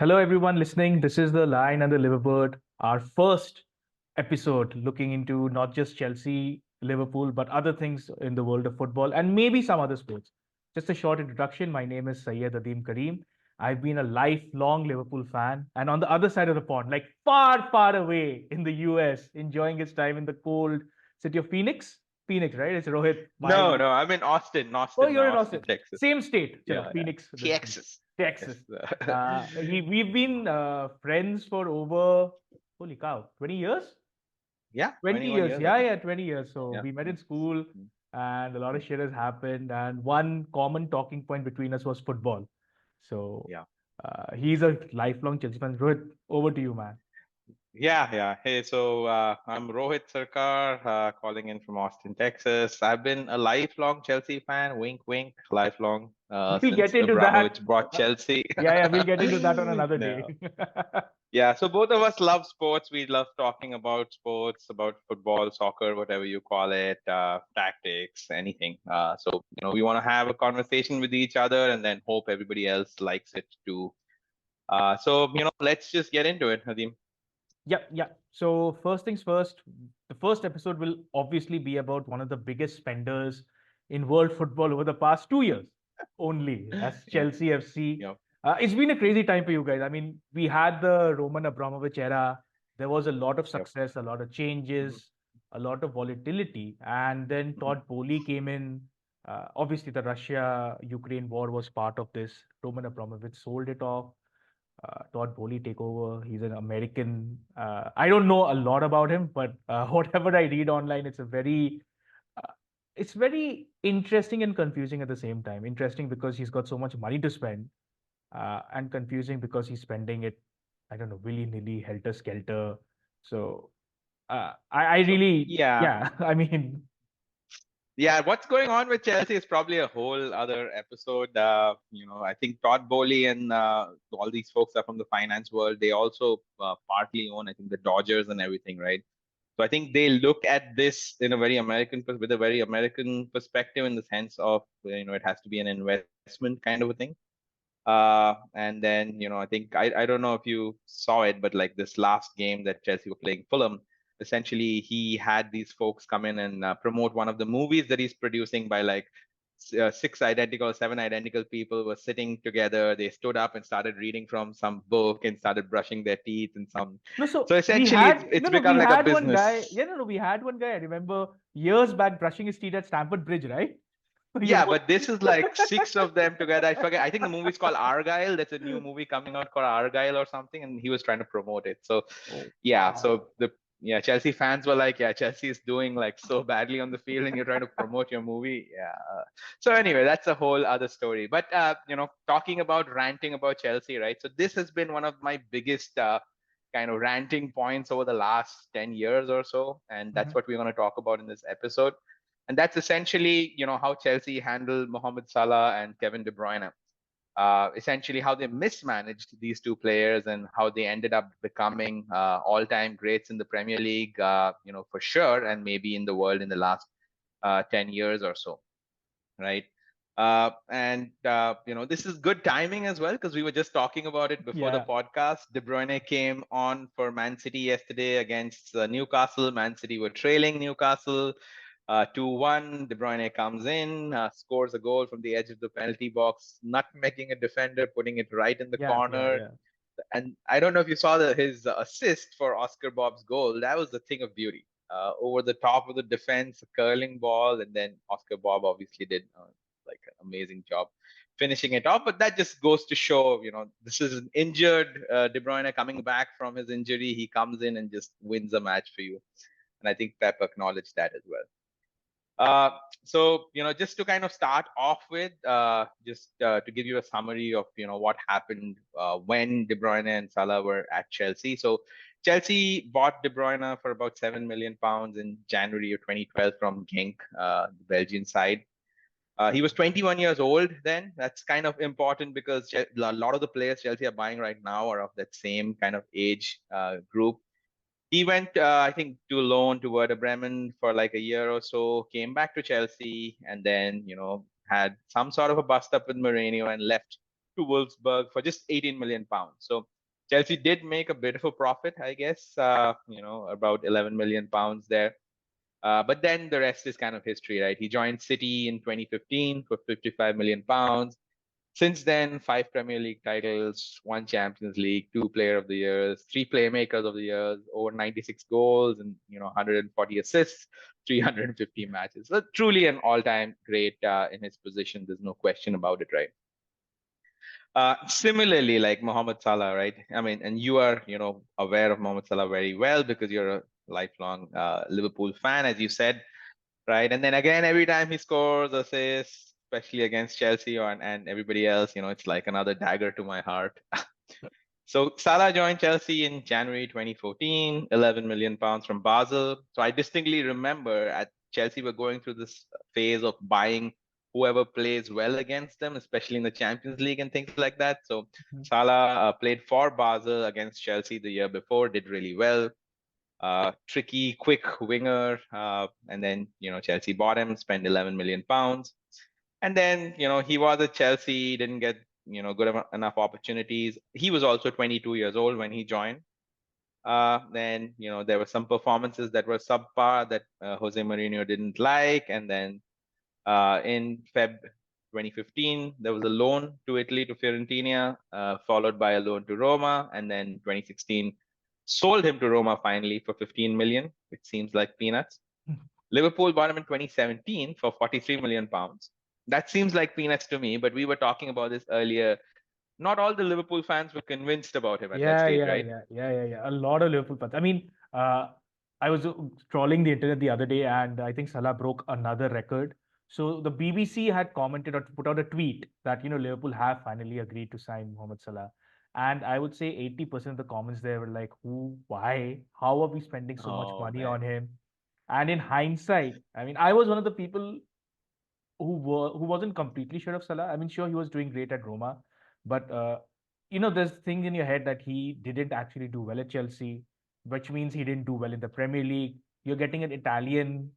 Hello, everyone listening. This is the Lion and the Liverbird, our first episode looking into not just Chelsea, Liverpool, but other things in the world of football and maybe some other sports. Just a short introduction. My name is Syed Adeem Kareem. I've been a lifelong Liverpool fan, and on the other side of the pond, like far, far away in the US, enjoying his time in the cold city of Phoenix. Phoenix, right? It's Rohit, No, my. no, I'm in Austin, Oh, Austin you're now, in Austin, Austin. Texas. Same state. Chalo, Yeah, yeah. Phoenix, Texas. Yes. Texas. We've been friends for over, holy cow, 20 years? Yeah, 20 21 years. years, I Yeah, think. yeah, 20 years. So Yeah. we met in school Mm, and a lot of mm, shit has happened. And one common talking point between us was football. So yeah. he's a lifelong Chelsea fan. Rohit, over to you, man. Yeah, yeah. Hey, so I'm Rohit Sarkar, calling in from Austin, Texas. I've been a lifelong Chelsea fan, wink, wink, lifelong, We'll since get into that. Abramovich brought Uh, Chelsea. yeah, we'll get into that on another day. No. Yeah, so both of us love sports. We love talking about sports, about football, soccer, whatever you call it, tactics, anything. We want to have a conversation with each other and then hope everybody else likes it too. Let's just get into it, Nadeem. Yeah, yeah. So first things first, the first episode will obviously be about one of the biggest spenders in world football over the past 2 years only. That's Yeah, Chelsea FC. yeah. It's been a crazy time for you guys. I mean, we had the Roman Abramovich era. There was a lot of Yep. success, a lot of Mhm, changes, a lot of volatility, and then mhm, Todd Bowley came in. Obviously, the Russia-Ukraine war was part of this. Roman Abramovich sold it off. Todd Bowley take over. He's an American. I don't know a lot about him, but whatever I read online, uh, it's very interesting and confusing at the same time. Interesting because he's got so much money to spend, and confusing because he's spending it, I don't know, willy nilly, helter skelter. So I So really, yeah, yeah. I mean, yeah. What's going on with Chelsea is probably a whole other episode. I think Todd Bowley and all these folks are from the finance world. They also partly own, I think, the Dodgers and everything, right? So I think they look at this in a very with a very American perspective in the sense of, it has to be an investment kind of a thing. And then, I think I don't know if you saw it, but like this last game that Chelsea were playing Fulham, essentially he had these folks come in and promote one of the movies that he's producing by like seven identical people were sitting together. They stood up and started reading from some book and started brushing their teeth and some. no, So so we essentially, it's had it's no, no, we become like a had one guy. business. Yeah, no, no, we had one guy. I remember years back brushing his teeth at Stamford Bridge, right? You Yeah, know. but this is like six of them together. I forget. I think the movie's called Argyle. That's a new movie coming out called Argyle or something, and he was trying to promote it. So, Oh, yeah. wow. So Chelsea fans were like, yeah, Chelsea is doing like so badly on the field, and you're trying to promote your movie. Yeah. So anyway, that's a whole other story. But talking about ranting about Chelsea, right? So this has been one of my biggest kind of ranting points over the last 10 years or so, and that's Mhm. what we're going to talk about in this episode. And that's essentially, how Chelsea handled Mohamed Salah and Kevin De Bruyne. Essentially, how they mismanaged these two players and how they ended up becoming all-time greats in the Premier League, for sure, and maybe in the world in the last 10 years or so, right? This is good timing as well because we were just talking about it before the Yeah. podcast. De Bruyne came on for Man City yesterday against Newcastle. Man City were trailing Newcastle 2-1. De Bruyne comes in, scores a goal from the edge of the penalty box, nutmegging a defender, putting it right in the Yeah. Yeah. corner. Yeah. And I don't know if you saw his assist for Oscar Bob's goal. That was the thing of beauty. Over the top of the defense, a curling ball, and then Oscar Bob obviously did like an amazing job finishing it off. But that just goes to show, this is an injured De Bruyne coming back from his injury. He comes in and just wins a match for you. And I think Pep acknowledged that as well. Just to kind of start off with, just to give you a summary of, what happened when De Bruyne and Salah were at Chelsea. So Chelsea bought De Bruyne for about £7 million in January of 2012 from Genk, the Belgian side. He was 21 years old then. That's kind of important because a lot of the players Chelsea are buying right now are of that same kind of age group. He went, I think, to loan to Werder Bremen for like a year or so, came back to Chelsea, and then, had some sort of a bust up with Mourinho and left. to Wolfsburg for just 18 million pounds. So Chelsea did make a bit of a profit, I guess, about 11 million pounds there. But then the rest is kind of history, right? He joined City in 2015 for 55 million pounds. Since then, 5 Premier League titles, 1 Champions League, 2 Player of the Years, 3 Playmakers of the Years, over 96 goals, and 140 assists, 350 matches. So truly an all-time great in his position. There's no question about it, right? Similarly, like Mohamed Salah, right? I mean, and you are, aware of Mohamed Salah very well because you're a lifelong Liverpool fan, as you said, right? And then again, every time he scores, assists, especially against Chelsea and everybody else, it's like another dagger to my heart. So Salah joined Chelsea in January 2014, 11 million pounds from Basel. So I distinctly remember at Chelsea were going through this phase of buying whoever plays well against them, especially in the Champions League and things like that. So Salah played for Basel against Chelsea the year before, did really well. Tricky, quick winger, and then Chelsea bought him, spent 11 million pounds, and then he was at Chelsea, didn't get good enough opportunities. He was also 22 years old when he joined. Then there were some performances that were subpar that Jose Mourinho didn't like, and then in Feb 2015 there was a loan to Italy to Fiorentina, followed by a loan to Roma, and then 2016 sold him to Roma finally for 15 million, which seems like peanuts. Liverpool bought him in 2017 for 43 million pounds. That seems like peanuts to me, but we were talking about this earlier. Not all the Liverpool fans were convinced about him at that Yeah, stage, yeah, right? yeah, yeah, yeah, yeah. A lot of Liverpool fans. I mean, I was scrolling the internet the other day, and I think Salah broke another record. So the BBC had commented or put out a tweet that Liverpool have finally agreed to sign Mohamed Salah, and I would say 80% of the comments there were like, "Who? Why? How are we spending so much Oh money on man. him?" And in hindsight, I mean, I was one of the people who wasn't completely sure of Salah. I mean, sure, he was doing great at Roma, but there's things in your head that he didn't actually do well at Chelsea, which means he didn't do well in the Premier League. You're getting an Italian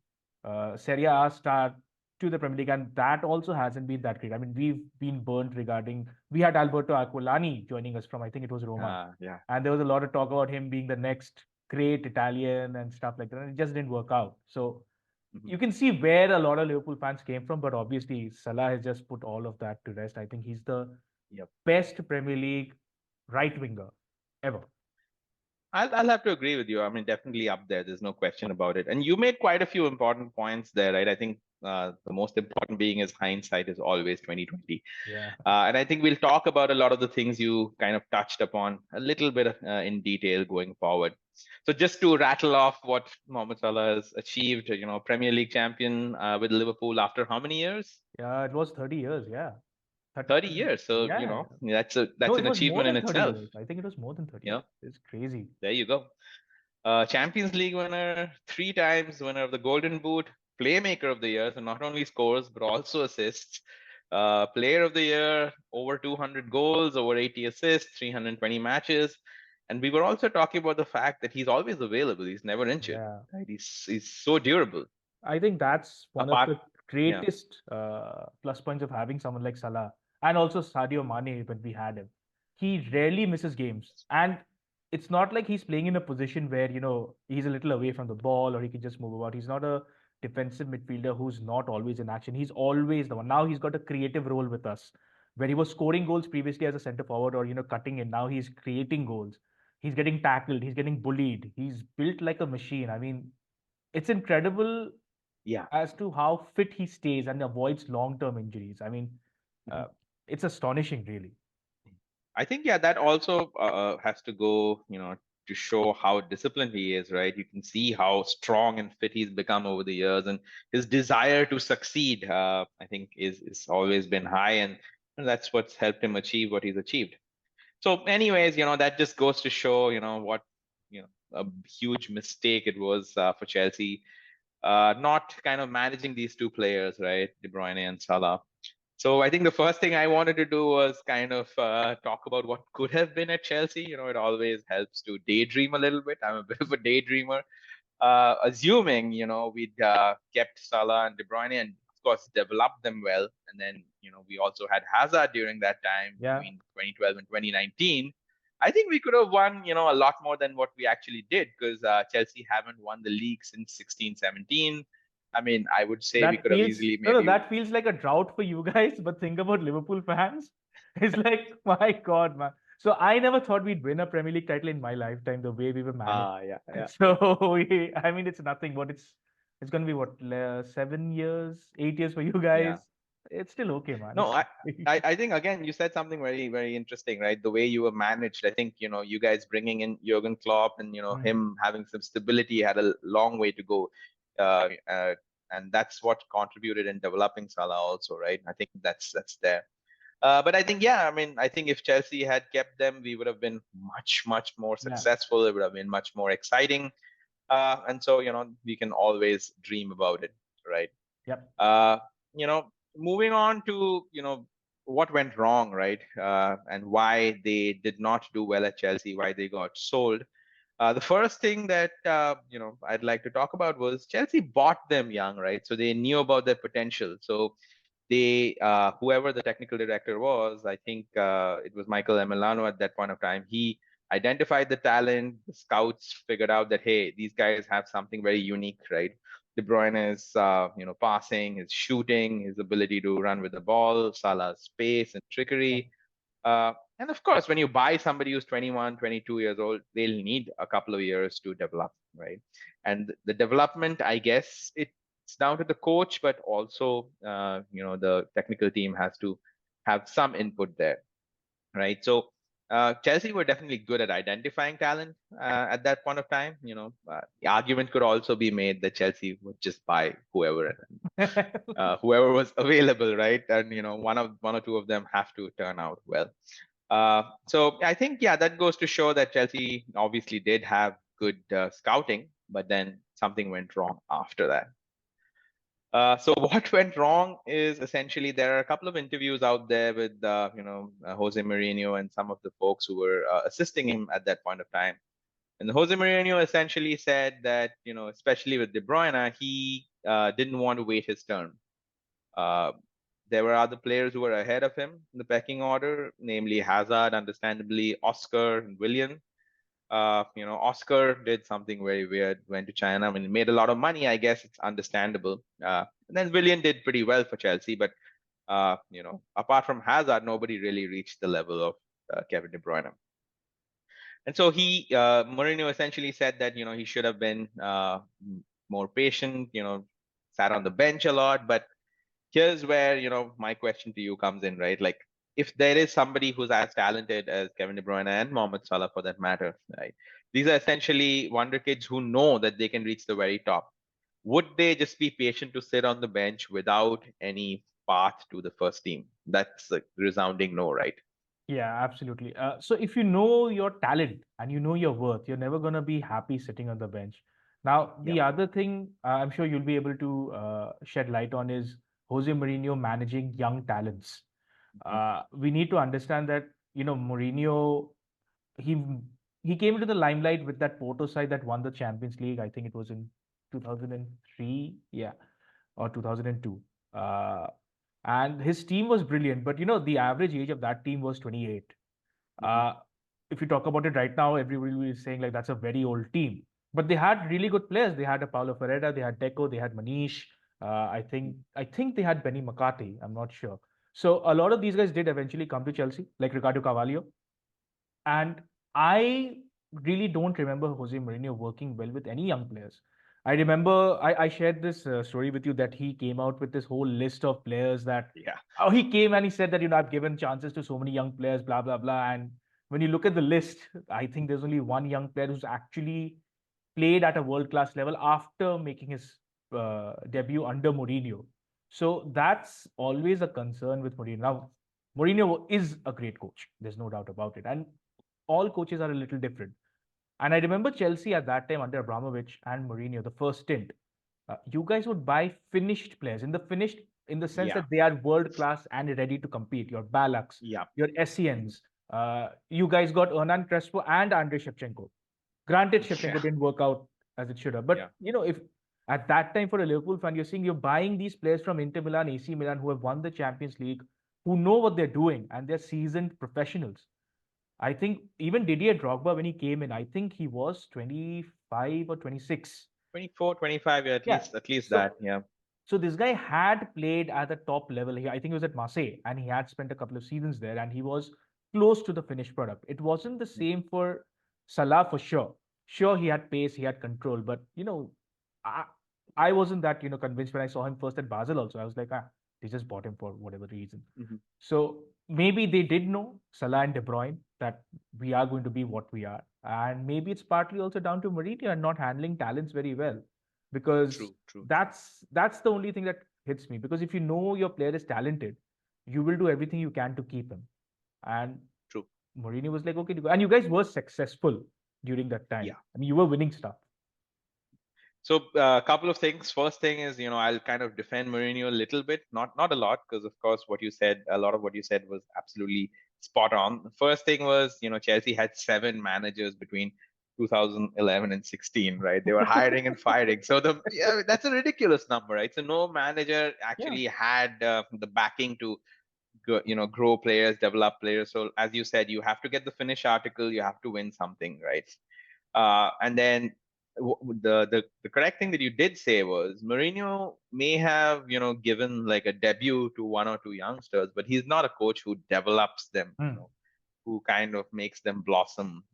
Serie A star to the Premier League, and that also hasn't been that great. I mean, we've been burnt regarding we had Alberto Aquilani joining us from I think it was Roma, Yeah. and there was a lot of talk about him being the next great Italian and stuff like that, and it just didn't work out. So Mhm. you can see where a lot of Liverpool fans came from, but obviously Salah has just put all of that to rest. I think he's the Yep. best Premier League right winger ever. I'll have to agree with you. I mean, definitely up there. There's no question about it. And you made quite a few important points there, right? I think the most important being is hindsight is always 2020. Yeah. And I think we'll talk about a lot of the things you kind of touched upon a little bit in detail going forward. So just to rattle off what Mohamed Salah has achieved, Premier League champion with Liverpool after how many years? Yeah, it was 30 years. Yeah. 30 30, years. So, yeah. No, that's it an was more achievement in than 30 itself. years. I think it was more than 30 You years. know, It's crazy. there you go. Champions League winner, 3 times winner of the Golden Boot, playmaker of the year, so not only scores but also assists. Player of the year, over 200 goals, over 80 assists, 320 matches. And we were also talking about the fact that he's always available. He's never injured. Yeah. Right? He's so durable. I think that's one of Apart, the yeah, greatest plus points of having someone like Salah and also Sadio Mane when we had him. He rarely misses games. And it's not like he's playing in a position where, he's a little away from the ball or he can just move about. He's not a defensive midfielder who's not always in action. He's always the one. Now he's got a creative role with us where he was scoring goals previously as a center forward or, cutting in. Now he's creating goals. He's getting tackled. He's getting bullied. He's built like a machine. I mean, it's incredible yeah. as to how fit he stays and avoids long-term injuries. I mean, uh, it's astonishing, really. I think, yeah, that also has to go, to show how disciplined he is, right? You can see how strong and fit he's become over the years, and his desire to succeed, I think, is always been high, and that's what's helped him achieve what he's achieved. So, anyways, that just goes to show, what, a huge mistake it was for Chelsea, not kind of managing these 2 players, right, De Bruyne and Salah. So I think the first thing I wanted to do was kind of talk about what could have been at Chelsea. It always helps to daydream a little bit. I'm a bit of a daydreamer. Assuming, we'd kept Salah and De Bruyne and, of course, developed them well and then, we also had Hazard during that time Yeah. between 2012 and 2019. I think we could have won, a lot more than what we actually did because Chelsea haven't won the league since 16-17. I mean, I would say we That could have feels easily no, no, maybe. that feels like a drought for you guys, but think about Liverpool fans. It's like, my God, man. So I never thought we'd win a Premier League title in my lifetime, the way we were managed. Yeah, yeah. So I mean, it's nothing, but it's gonna be what 7 years, 8 years for you Yeah. guys. It's still okay, man. No, It's I think again you said something very very interesting, right? The way you were managed. I think you guys bringing in Jurgen Klopp and Mm. him having some stability had a long way to go, uh, uh, and that's what contributed in developing Salah also, right? I think that's there. But I think yeah, I mean I think if Chelsea had kept them, we would have been much more Yeah. successful. It would have been much more exciting, and so we can always dream about it, right? Yep. Uh, moving on to what went wrong, right? And why they did not do well at Chelsea, why they got sold. The first thing that I'd like to talk about was Chelsea bought them young, right? So they knew about their potential. So they, whoever the technical director was, I think it was Michael Emiliano at that point of time. He identified the talent. The scouts figured out that hey, these guys have something very unique, right? De Bruyne is, passing, his shooting, his ability to run with the ball, Salah's pace and Yeah. trickery. And of course, when you buy somebody who's 21, 22 years old, they'll need a couple of years to develop, right? And the development, I guess, it's down to the coach, but also, the technical team has to have some input there, right? So Chelsea were definitely good at identifying talent at that point of time. The argument could also be made that Chelsea would just buy whoever was available, right? And one or two of them have to turn out well. So I think yeah, that goes to show that Chelsea obviously did have good scouting, but then something went wrong after that. So what went wrong is essentially there are a couple of interviews out there with Jose Mourinho and some of the folks who were assisting him at that point of time. And Jose Mourinho essentially said that especially with De Bruyne, he didn't want to wait his turn. Uh, there were other players who were ahead of him in the pecking order, namely Hazard, understandably, Oscar and Willian. Oscar did something very weird, went to China. I mean, made a lot of money. I guess it's understandable. And then Willian did pretty well for Chelsea, but apart from Hazard, nobody really reached the level of Kevin De Bruyne. And so Mourinho essentially said that he should have been more patient. Sat on the bench a lot. But here's where my question to you comes in, right? Like if there is somebody who's as talented as Kevin De Bruyne and Mohamed Salah for that matter, right? These are essentially wonder kids who know that they can reach the very top. Would they just be patient to sit on the bench without any path to the first team? That's a resounding no, right? Yeah, absolutely. So if you know your talent and you know your worth, you're never going to be happy sitting on the bench. Now, Yeah. the other thing I'm sure you'll be able to shed light on is Jose Mourinho managing young talents. Mhm. We need to understand that, Mourinho, he he came into the limelight with that Porto side that won the Champions League. I think it was in 2003, yeah, or 2002. Uh, and his team was brilliant, but the average age of that team was 28. Mhm. Uh, if you talk about it right now, everybody is saying like that's a very old team. But they had really good players. They had a Paulo Ferreira, they had Deco, they had Manish. I think they had Benny McCarthy. I'm not sure. So a lot of these guys did eventually come to Chelsea, like Ricardo Carvalho. And I really don't remember Jose Mourinho working well with any young players. I remember I shared this story with you that he came out with this whole list of players that Yeah. oh, he came and he said that I've given chances to so many young players, blah blah blah. And when you look at the list, I think there's only one young player who's actually played at a world class level after making his debut under Mourinho. So that's always a concern with Mourinho. Now, Mourinho is a great coach. There's no doubt about it. And all coaches are a little different. And I remember Chelsea at that time under Abramovich and Mourinho, the first stint, you guys would buy finished players in the sense Yeah. that they are world class and ready to compete. Your Balaks, Yeah. your Essens. You guys got Hernan Crespo and Andrei Shevchenko. Granted, Yeah. Shevchenko didn't work out as it should have, Yeah. but if at that time for a Liverpool fan, you're seeing you're buying these players from Inter Milan, AC Milan, who have won the Champions League, who know what they're doing and they're seasoned professionals. I think even Didier Drogba, when he came in, I think he was 25 or 26. 24, 25, yeah, Yeah. at least So that, yeah. so this guy had played at the top level. I think he was at Marseille and he had spent a couple of seasons there and he was close to the finished product. It wasn't the same for Salah for sure. Sure, he had pace, he had control, but I, I wasn't that convinced when I saw him first at Basel. Also, I was like, they just bought him for whatever reason. Mhm. So maybe they did know Salah and De Bruyne that we are going to be what we are, and maybe it's partly also down to Mourinho and not handling talents very well, because True, true, true, that's the only thing that hits me. Because if you know your player is talented, you will do everything you can to keep him. And true. Mourinho was like, okay, and you guys were successful during that time. Yeah. I mean, you were winning stuff. So a couple of things. First thing is, I'll kind of defend Mourinho a little bit, not a lot, because of course what you said, a lot of what you said was absolutely spot on. The first thing was, Chelsea had 7 managers between 2011 and 16, right? They were hiring and firing. So that's a ridiculous number, right? So no manager Yeah. actually had the backing to grow players, develop players. So as you said, you have to get the finished article, you have to win something, right? And then the correct thing that you did say was Mourinho may have given like a debut to 1 or 2 youngsters, but he's not a coach who develops them, Mm. who kind of makes them blossom,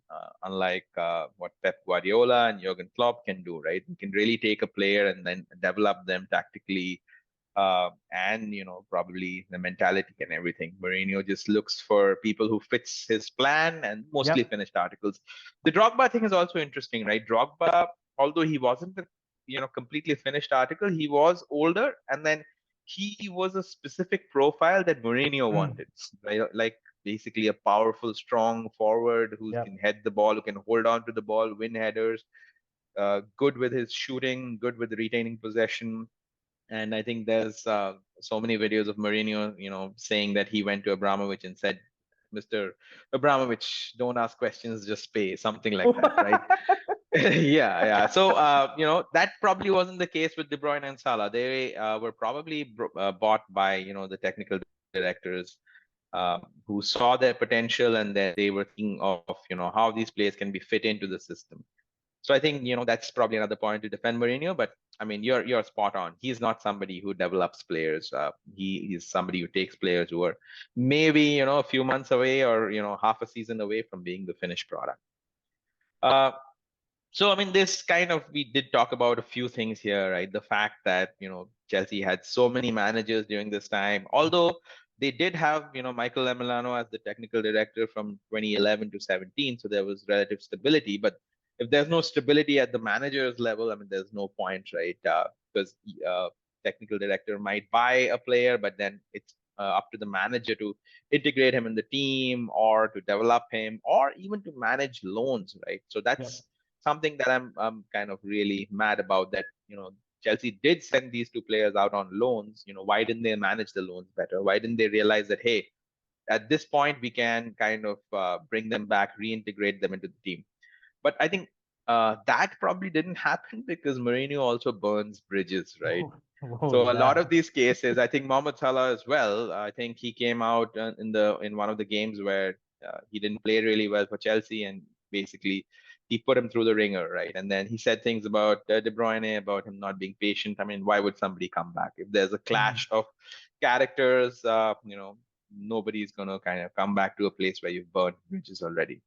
unlike what Pep Guardiola and Jurgen Klopp can do, right? He can really take a player and then develop them tactically, and probably the mentality and everything. Mourinho just looks for people who fits his plan and mostly Yep. finished articles. The Drogba thing is also interesting, right? Drogba, although he wasn't a completely finished article, he was older, and then he was a specific profile that Mourinho Mm. wanted, right? Like basically a powerful, strong forward who Yep. can head the ball, who can hold on to the ball, win headers, good with his shooting, good with retaining possession. And I think there's so many videos of Mourinho, saying that he went to Abramovich and said, "Mr. Abramovich, don't ask questions, just pay," something like that, right? Yeah, yeah. So, that probably wasn't the case with De Bruyne and Salah. They were probably bought by, the technical directors, who saw their potential, and then they were thinking of, how these players can be fit into the system. So I think that's probably another point to defend Mourinho. But I mean, you're spot on. He's not somebody who develops players. He's somebody who takes players who are maybe a few months away, or half a season away from being the finished product. Uh, so I mean, this kind of, we did talk about a few things here, right? The fact that Chelsea had so many managers during this time, although they did have Michael Emiliano as the technical director from 2011 to 17, so there was relative stability. But if there's no stability at the manager's level, I mean, there's no point, right? Because technical director might buy a player, but then it's up to the manager to integrate him in the team, or to develop him, or even to manage loans, right? So Yep. that's something that I'm kind of really mad about, that Chelsea did send these 2 players out on loans. Why didn't they manage the loans better? Why didn't they realize that, hey, at this point we can kind of bring them back, reintegrate them into the team? But I think that probably didn't happen because Mourinho also burns bridges, right? Oh, oh So a lot yeah. of these cases, I think Mohamed Salah as well. I think he came out in one of the games where he didn't play really well for Chelsea, and basically he put him through the ringer, right? And then he said things about De Bruyne, about him not being patient. I mean, why would somebody come back if there's a Mhm. clash of characters? Nobody's gonna kind of come back to a place where you've burned bridges already,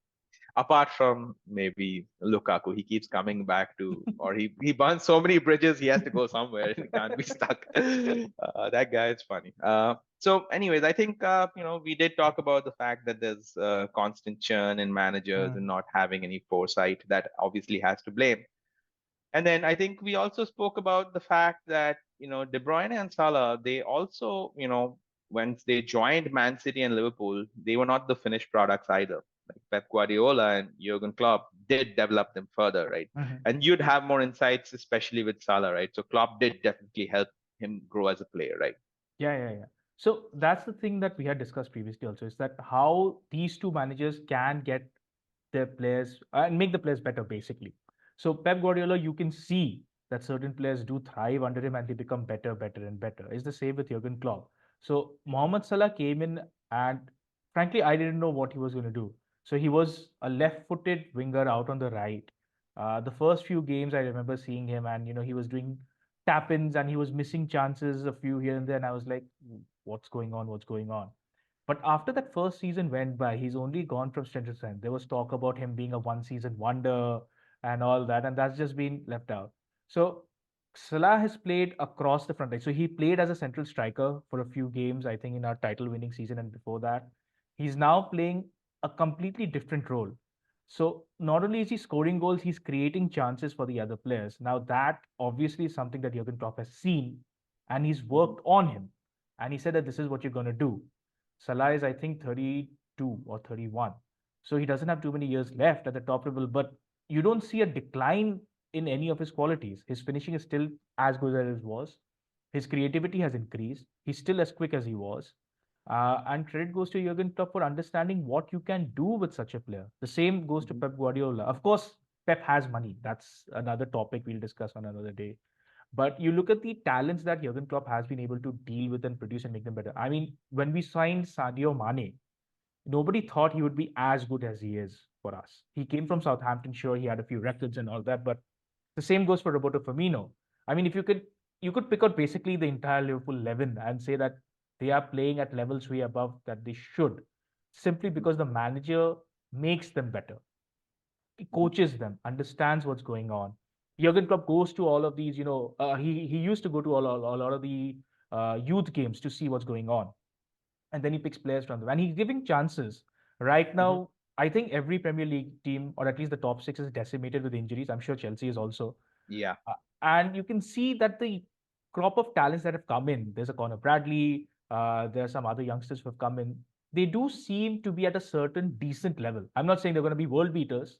apart from maybe Lukaku. He keeps coming back to, or he burns so many bridges, he has to go somewhere. He can't be stuck. That guy is funny. So, anyways, I think we did talk about the fact that there's constant churn in managers and Mm. not having any foresight. That obviously has to blame. And then I think we also spoke about the fact that De Bruyne and Salah, they also once they joined Man City and Liverpool, they were not the finished products either. Like Pep Guardiola and Jurgen Klopp did develop them further, right? Mhm. And you'd have more insights, especially with Salah, right? So Klopp did definitely help him grow as a player, right? Yeah, yeah, yeah. So that's the thing that we had discussed previously also, is that how these two managers can get their players and make the players better, basically. So Pep Guardiola, you can see that certain players do thrive under him and they become better, better, and better. It's the same with Jurgen Klopp. So Mohamed Salah came in, and frankly, I didn't know what he was going to do. So he was a left-footed winger out on the right. The first few games, I remember seeing him, and he was doing tap-ins and he was missing chances a few here and there. And I was like, "What's going on? What's going on?" But after that first season went by, he's only gone from strength to strength. There was talk about him being a one-season wonder and all that, and that's just been left out. So Salah has played across the front line. So he played as a central striker for a few games, I think, in our title winning season and before that. He's now playing a completely different role. So not only is he scoring goals, he's creating chances for the other players. Now, that obviously is something that Jurgen Klopp has seen and he's Mhm. worked on him. And he said that this is what you're going to do. Salah is, I think, 32 or 31. So he doesn't have too many years left at the top level, but you don't see a decline in any of his qualities. His finishing is still as good as it was. His creativity has increased. He's still as quick as he was. And credit goes to Jurgen Klopp for understanding what you can do with such a player. The same goes to Mhm. Pep Guardiola. Of course, Pep has money. That's another topic we'll discuss on another day. But you look at the talents that Jurgen Klopp has been able to deal with and produce and make them better. I mean, when we signed Sadio Mane, nobody thought he would be as good as he is for us. He came from Southampton, sure, he had a few records and all that, but the same goes for Roberto Firmino. I mean, if you could pick out basically the entire Liverpool 11 and say that they are playing at levels way above that they should, simply Mhm. because the manager makes them better, he Mhm. coaches them, understands what's going on. Jurgen Klopp goes to all of these, he used to go to a lot of the youth games to see what's going on, and then he picks players from them, and he's giving chances. Right Mhm. now, I think every Premier League team, or at least the top six, is decimated with injuries. I'm sure Chelsea is also. Yeah. And you can see that the crop of talents that have come in, there's a Connor Bradley, there are some other youngsters who have come in. They do seem to be at a certain decent level. I'm not saying they're going to be world beaters,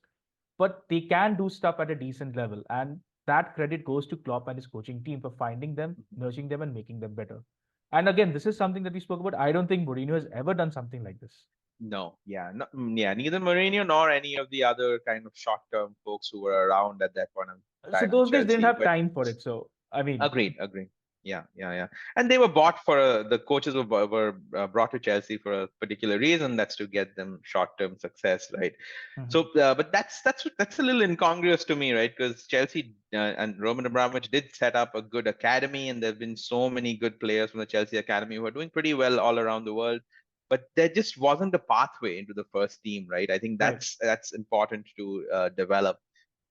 but they can do stuff at a decent level. And that credit goes to Klopp and his coaching team for finding them, Mhm. nurturing them, and making them better. And again, this is something that we spoke about. I don't think Mourinho has ever done something like this. No, yeah, yeah. Neither Mourinho nor any of the other kind of short-term folks who were around at that point of So time in those guys didn't Chelsea. have But time for it. So I mean, agreed, agreed. Yeah, yeah, yeah. And they were bought for the coaches were brought to Chelsea for a particular reason. That's to get them short-term success, right? mhm, So, but that's a little incongruous to me, right? Because Chelsea and Roman Abramovich did set up a good academy, and there've been so many good players from the Chelsea academy who are doing pretty well all around the world. But there just wasn't a pathway into the first team, right? I think right. that's important to develop.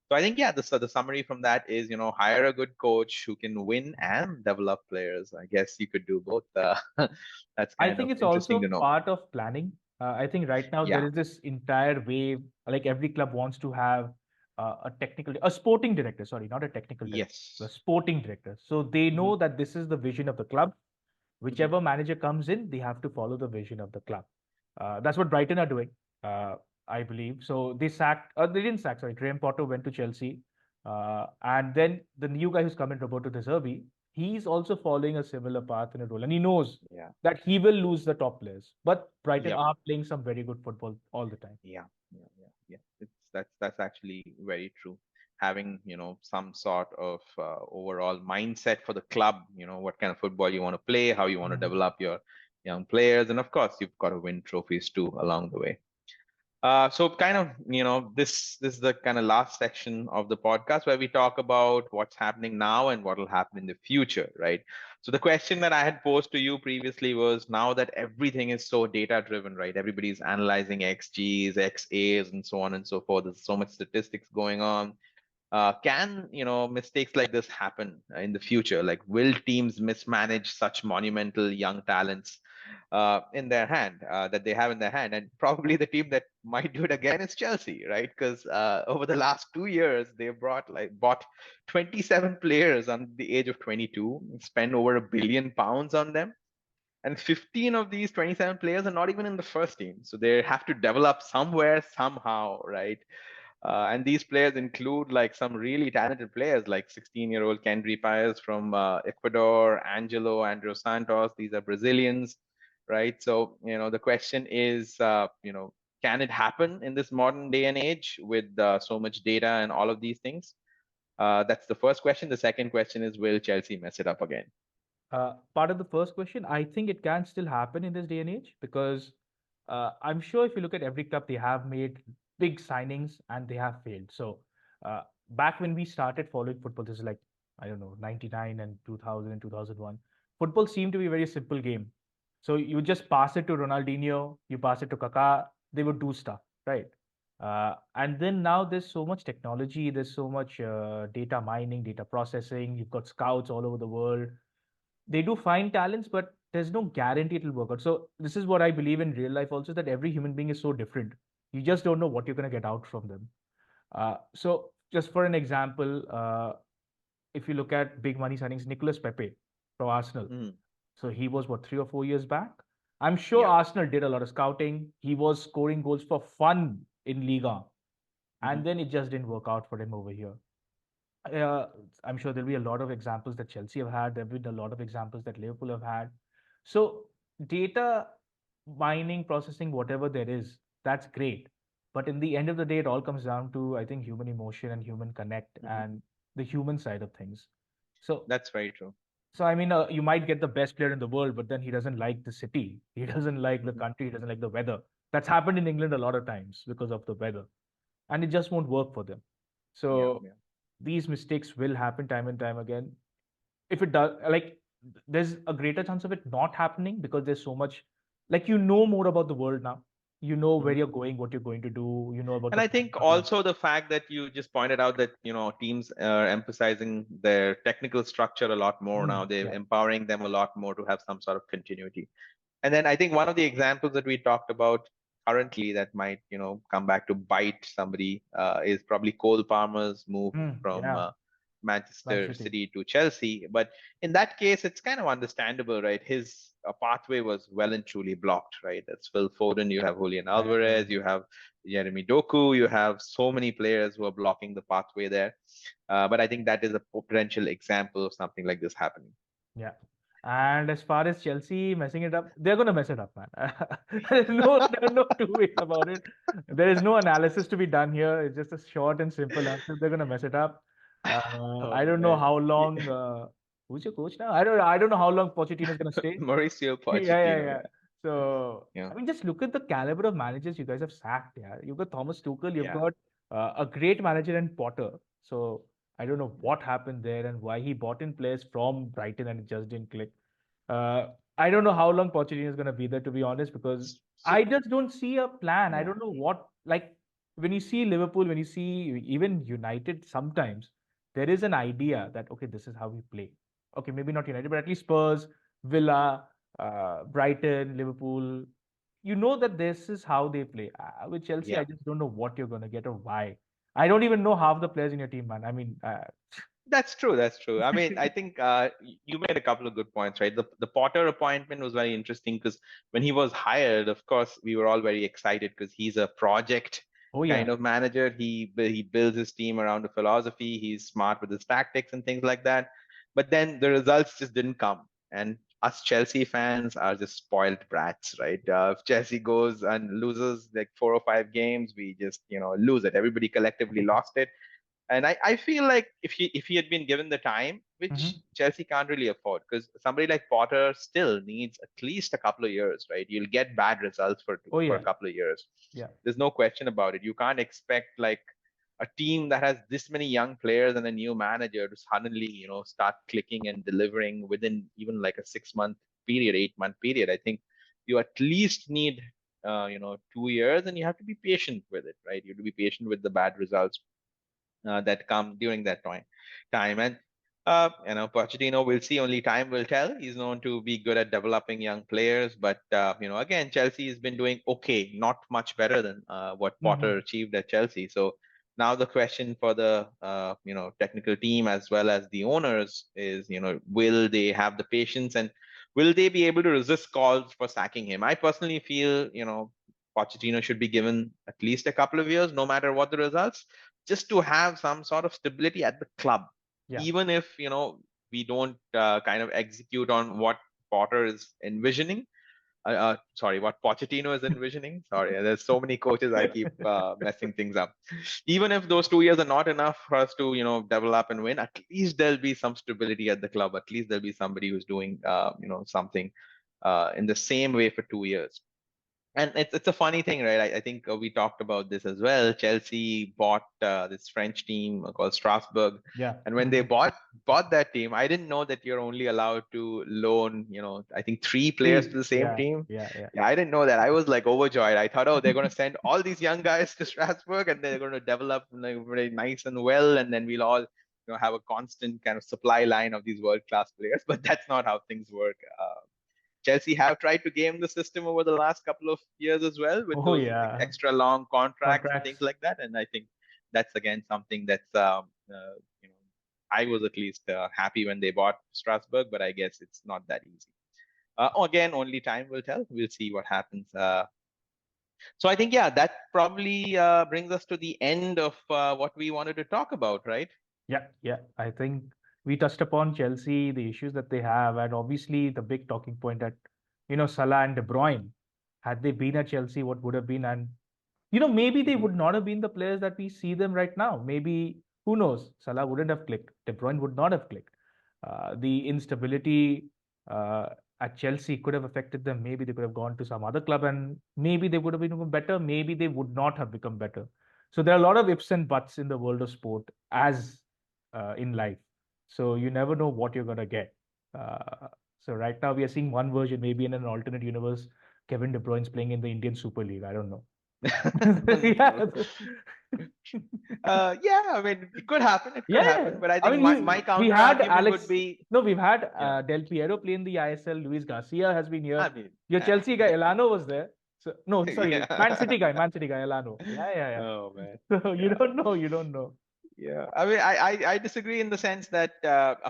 So I think yeah, the summary from that is hire a good coach who can win and develop players. I guess you could do both. That's I kind think of it's interesting to also know. part of planning. I think right now there Yeah. is this entire wave, like every club wants to have a sporting director, sorry, not a technical director, a Yes. sporting director. So they Hmm. know that this is the vision of the club. Hmm. Whichever manager comes in, they have to follow the vision of the club. That's what Brighton are doing, uh, I believe. So they didn't sack, sorry, Graham Potter went to Chelsea. And then the new guy who's come in, Roberto De Zerbi, he's also following a similar path in a role. And he knows Yeah. that he will lose the top players. But Brighton Yep. are playing some very good football all the time. Yeah. Yeah. Yeah. Yeah. That's actually very true. Having some sort of overall mindset for the club. What kind of football you want to play, how you want to Mhm. develop your young players, and of course you've got to win trophies too along the way. So kind of, this is the kind of last section of the podcast where we talk about what's happening now and what will happen in the future, right? So the question that I had posed to you previously was, now that everything is so data driven, right? Everybody's analyzing XGs, XAs, and so on and so forth. There's so much statistics going on. Can mistakes like this happen in the future? Like, will teams mismanage such monumental young talents in their hand that they have in their hand? And probably the team that might do it again is Chelsea, right? Because over the last 2 years, they've bought 27 players under the age of 22, spent over £1 billion on them. And 15 of these 27 players are not even in the first team. So they have to develop somewhere, somehow, right? And these players include like some really talented players, like 16-year-old Kendry Paez from Ecuador, Angelo, Andrew Santos. These are Brazilians, right? So, the question is, can it happen in this modern day and age with so much data and all of these things? That's the first question. The second question is, will Chelsea mess it up again? Part of the first question, I think it can still happen in this day and age because I'm sure if you look at every club, they have made big signings and they have failed. So back when we started following football, this is like, I don't know, 99 and 2000 and 2001, football seemed to be a very simple game. So you just pass it to Ronaldinho, you pass it to Kaká, they would do stuff, right? And then now there's so much technology, there's so much data mining, data processing, you've got scouts all over the world. They do find talents, but there's no guarantee it'll work out. So this is what I believe in real life also, that every human being is so different. You just don't know what you're going to get out from them. So just for an example, if you look at big money signings, Nicolas Pepe from Arsenal. Mhm. So he was what, 3 or 4 years back. I'm sure Yeah. Arsenal did a lot of scouting. He was scoring goals for fun in Liga, and Mhm. then it just didn't work out for him over here. uh, I'm sure there'll be a lot of examples that Chelsea have had. There've been a lot of examples that Liverpool have had. So data mining, processing, whatever there is, that's great. But in the end of the day, it all comes down to, I think, human emotion and human connect Mhm. and the human side of things. So, That's very true. so I mean, you might get the best player in the world, but then he doesn't like the city. He doesn't like the Mhm. country. He doesn't like the weather. That's happened in England a lot of times because of the weather, and it just won't work for them. Yeah. So Yeah. these mistakes will happen time and time again. If it does, like, there's a greater chance of it not happening because there's so much, like, you know more about the world now. You know where Mhm. you're going, what you're going to do. You know about And the I plans think of your. also the fact that you just pointed out that, teams are emphasizing their technical structure a lot more now. They're Yeah. empowering them a lot more to have some sort of continuity. And then I think one of the examples that we talked about currently that might, come back to bite somebody is probably Cole Palmer's move from Yeah. Man Manchester City. City to Chelsea. But in that case, it's kind of understandable, right? His pathway was well and truly blocked, right? That's Phil Foden. You have Julian Exactly. Alvarez. You have Jeremy Doku. You have so many players who are blocking the pathway there. But I think that is a potential example of something like this happening. Yeah. And as far as Chelsea messing it up, they're gonna mess it up, man. There are no two ways about it. There is no analysis to be done here. It's just a short and simple answer. They're gonna mess it up. I Oh don't know man. how Yeah. long. Who's your coach now? I don't know how long Pochettino is gonna stay. Mauricio Yeah, yeah, Pochettino, yeah. yeah. So, Yeah. I mean, just look at the caliber of managers you guys have sacked. Yeah, you've got Thomas Tuchel, you've Yeah. got a great manager in Potter. So, I don't know what happened there and why he bought in players from Brighton and it just didn't click. Uh, I don't know how long Pochettino is going to be there, to be honest, because So I just don't see a plan. I yeah. don't know what, like, when you see Liverpool, when you see even United, sometimes there is an idea that, okay, this is how we play. Okay, maybe not United, but at least Spurs, Villa, Brighton, Liverpool. You know that this is how they play. With Chelsea, I Yeah. just don't know what you're going to get or why. I don't even know half the players in your team, man. I mean, That's true. That's true. I mean, I think you made a couple of good points, right? The Potter appointment was very interesting because when he was hired, of course, we were all very excited because he's a project oh kind yeah, of manager. He builds his team around a philosophy. He's smart with his tactics and things like that. But then the results just didn't come, and us Chelsea fans are just spoiled brats, right? If Chelsea goes and loses like 4 or 5 games, we just lose it. Everybody collectively lost it, and I feel like if he had been given the time, which hmm, Chelsea can't really afford, because somebody like Potter still needs at least a couple of years, right? You'll get bad results oh for a yeah, couple of years. yeah, There's no question about it. You can't expect like a team that has this many young players and a new manager to suddenly, start clicking and delivering within even like a 6 month period, 8 month period. I think you at least need 2 years, and you have to be patient with it, right? You have to be patient with the bad results that come during that time. And Pochettino, we'll see. Only time will tell. He's known to be good at developing young players, but again, Chelsea has been doing okay, not much better than what Potter hmm, achieved at Chelsea. So now the question for the technical team as well as the owners is, will they have the patience and will they be able to resist calls for sacking him? I personally feel, Pochettino should be given at least a couple of years, no matter what the results, just to have some sort of stability at the club, yeah, even if we don't kind of execute on what Potter is envisioning. Sorry, what Pochettino is envisioning. Sorry, there's so many coaches I keep messing things up. Even if those 2 years are not enough for us to, develop and win, at least there'll be some stability at the club. At least there'll be somebody who's doing, something in the same way for 2 years. And it's a funny thing, right? I think we talked about this as well. Chelsea bought this French team called Strasbourg, Yeah. and when they bought that team, I didn't know that you're only allowed to loan, I think 3 players to Three. the same Yeah. team. Yeah. Yeah. Yeah, I didn't know that. I was like overjoyed. I thought, oh, they're going to send all these young guys to Strasbourg, and they're going to develop like very nice and well, and then we'll all, have a constant kind of supply line of these world class players. But that's not how things work. Chelsea have tried to game the system over the last couple of years as well with Oh those yeah. extra long contracts and things Contracts. like that. And I think that's again something that's you know I was at least happy when they bought Strasbourg, but I guess it's not that easy. Again, only time will tell. We'll see what happens. So I think, yeah, that probably brings us to the end of what we wanted to talk about, right? Yeah. Yeah. I think we touched upon Chelsea, the issues that they have, and obviously the big talking point that, Salah and De Bruyne, had they been at Chelsea, what would have been, and maybe they Mhm. would not have been the players that we see them right now. Maybe, who knows? Salah wouldn't have clicked. De Bruyne would not have clicked. The instability uh, at Chelsea could have affected them. Maybe they could have gone to some other club and maybe they would have been better. Maybe they would not have become better. So there are a lot of ifs and buts in the world of sport, as in life. So you never know what you're going to get. Uh, so right now we are seeing one version. Maybe in an alternate universe, Kevin De Bruyne's playing in the Indian Super League. I don't know. Yeah. Yeah, I mean, it could happen. It could Yeah. happen. But I I think mean, my we counter had argument would Alex. be, No, we've had yeah, Del Piero play in the ISL. Luis Garcia has been here. I mean, Your Chelsea guy Elano was there. So no, sorry, yeah. Man City guy Elano. Yeah, yeah, yeah. Oh man. So you Yeah. don't know. You don't know. Yeah, I mean, I disagree in the sense that,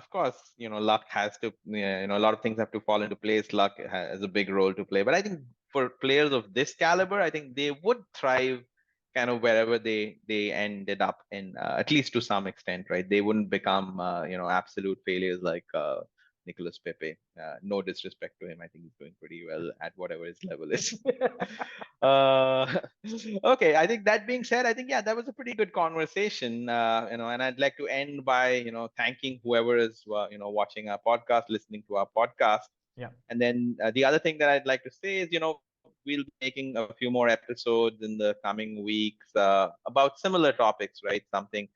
of course, luck has to, a lot of things have to fall into place. Luck has a big role to play, but I think for players of this caliber, I think they would thrive kind of wherever they ended up in, at least to some extent, right? They wouldn't become, absolute failures like Nicolas Pepe. No disrespect to him, I think he's doing pretty well at whatever his level is. Uh, okay, I think that being said, I think, yeah, that was a pretty good conversation. And I'd like to end by, thanking whoever is, watching our podcast, listening to our podcast. Yeah. And then the other thing that I'd like to say is, we'll be making a few more episodes in the coming weeks about similar topics, right? Something,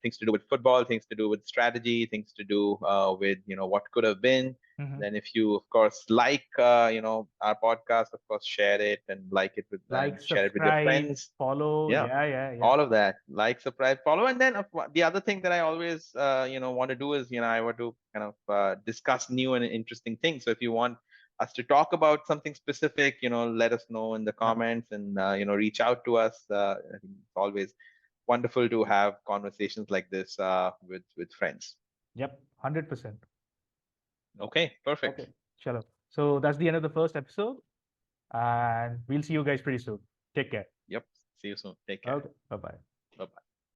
things to do with football, things to do with strategy, things to do with, what could have been. Mhm. Then if you, of course, like, our podcast, of course, share it and like it with Like, and share it with your subscribe, friends. follow. Yeah, Yeah, yeah, yeah. all of that. Like, subscribe, follow, and then the other thing that I always, want to do is, I want to kind of discuss new and interesting things. So if you want us to talk about something specific, let us know in the Yep. comments and reach out to us. I think it's always wonderful to have conversations like this with friends. Yep. 100%. Okay, perfect. Okay. Chalo. So that's the end of the first episode, and we'll see you guys pretty soon. Take care. Yep. See you soon. Take care. Okay. Bye bye. Bye bye.